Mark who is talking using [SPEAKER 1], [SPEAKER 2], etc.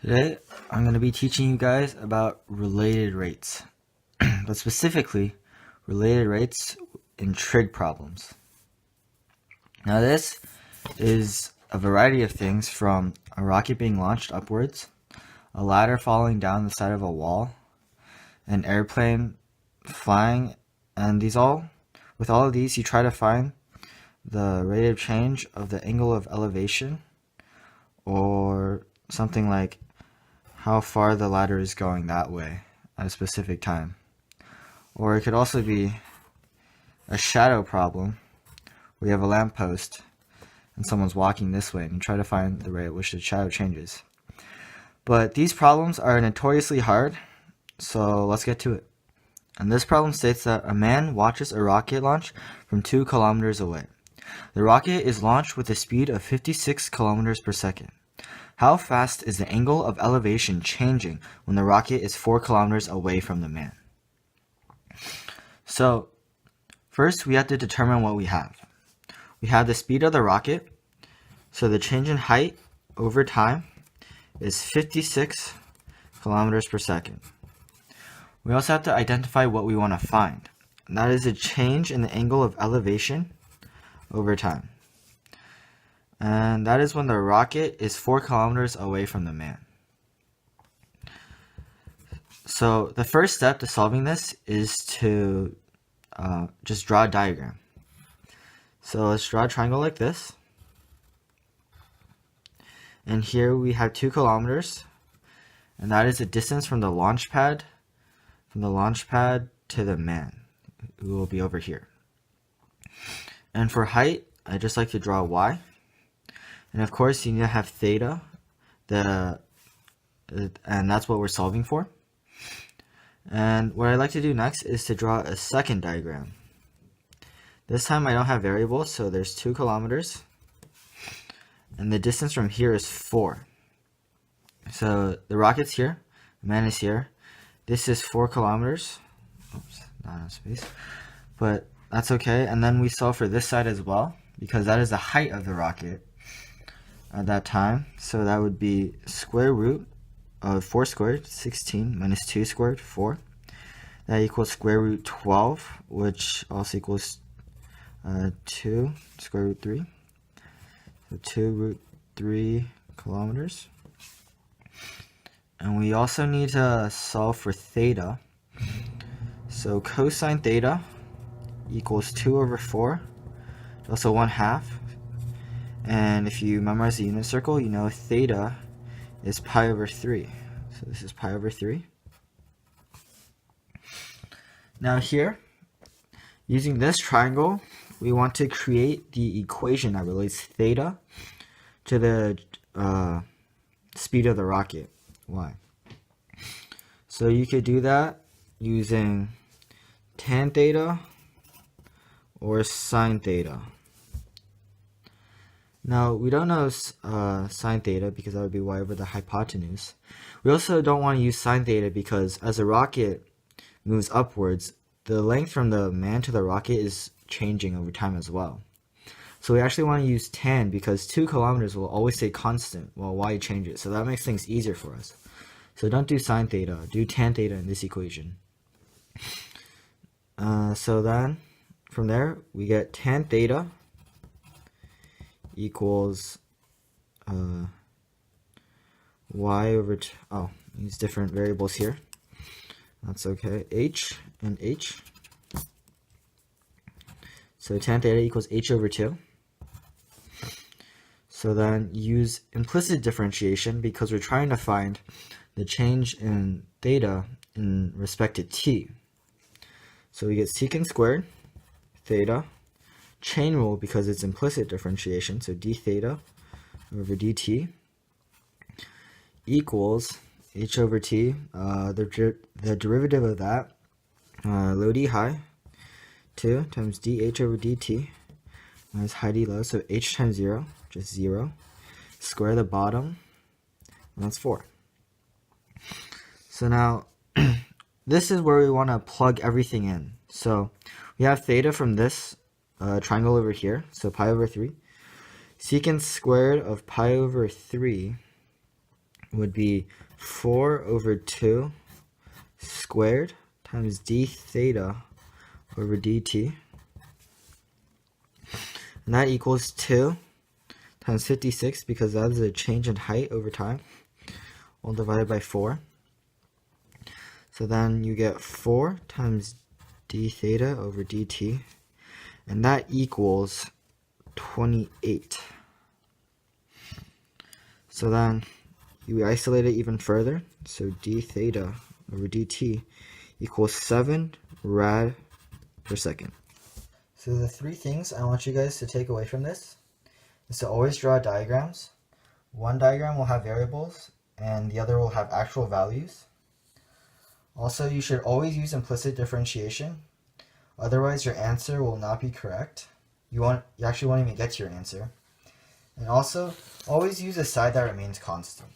[SPEAKER 1] Today, I'm going to be teaching you guys about related rates, but specifically, related rates in trig problems. Now this is a variety of things from a rocket being launched upwards, a ladder falling down the side of a wall, an airplane flying, and with all of these, you try to find the rate of change of the angle of elevation, or something like how far the ladder is going that way at a specific time. Or it could also be a shadow problem where you have a lamppost and someone's walking this way and you try to find the rate at which the shadow changes. But these problems are notoriously hard, so let's get to it. And this problem states that a man watches a rocket launch from 2 kilometers away. The rocket is launched with a speed of 56 kilometers per second. How fast is the angle of elevation changing when the rocket is 4 kilometers away from the man? So, first we have to determine what we have. We have the speed of the rocket, so the change in height over time is 56 kilometers per second. We also have to identify what we want to find, and that is a change in the angle of elevation over time. And that is when the rocket is 4 kilometers away from the man. So the first step to solving this is to just draw a diagram. So let's draw a triangle like this. And here we have 2 kilometers. And that is the distance from the launch pad to the man, who will be over here. And for height, I just like to draw y. And of course, you need to have theta, and that's what we're solving for. And what I'd like to do next is to draw a second diagram. This time I don't have variables, so there's 2 kilometers. And the distance from here is 4. So the rocket's here, the man is here. This is 4 kilometers. Oops, not enough space. But that's okay. And then we solve for this side as well, because that is the height of the rocket at that time. So that would be square root of 4 squared, 16, minus 2 squared, 4. That equals square root 12, which also equals 2 square root 3. So 2 root 3 kilometers. And we also need to solve for theta. So cosine theta equals 2 over 4, also 1/2. And if you memorize the unit circle, you know theta is pi over 3. So this is pi over 3. Now here, using this triangle, we want to create the equation that relates theta to the speed of the rocket, y. So you could do that using tan theta or sine theta. Now, we don't know sine theta because that would be y over the hypotenuse. We also don't want to use sine theta because as a rocket moves upwards, the length from the man to the rocket is changing over time as well. So we actually want to use tan because 2 kilometers will always stay constant while y changes. So that makes things easier for us. So don't do sine theta, do tan theta in this equation. So then, from there, we get tan theta equals y over, these different variables here. That's okay, h and h. So tan theta equals h over 2. So then use implicit differentiation because we're trying to find the change in theta in respect to t. So we get secant squared theta, chain rule because it's implicit differentiation, so d theta over dt equals h over t, the derivative of that, low d high, 2 times dh over dt minus high d low, so h times 0, just 0, square the bottom, and that's 4. So now, this is where we want to plug everything in. So we have theta from this triangle over here, so pi over 3. Secant squared of pi over 3 would be 4 over 2 squared times d theta over dt. And that equals 2 times 56, because that is a change in height over time, all divided by 4. So then you get 4 times d theta over dt, and that equals 28. So then you isolate it even further, so d theta over dt equals 7 rad per second. So the 3 things I want you guys to take away from this is to always draw diagrams. One diagram will have variables and the other will have actual values. Also, you should always use implicit differentiation, otherwise your answer will not be correct. You actually won't even get to your answer. And also, always use a side that remains constant.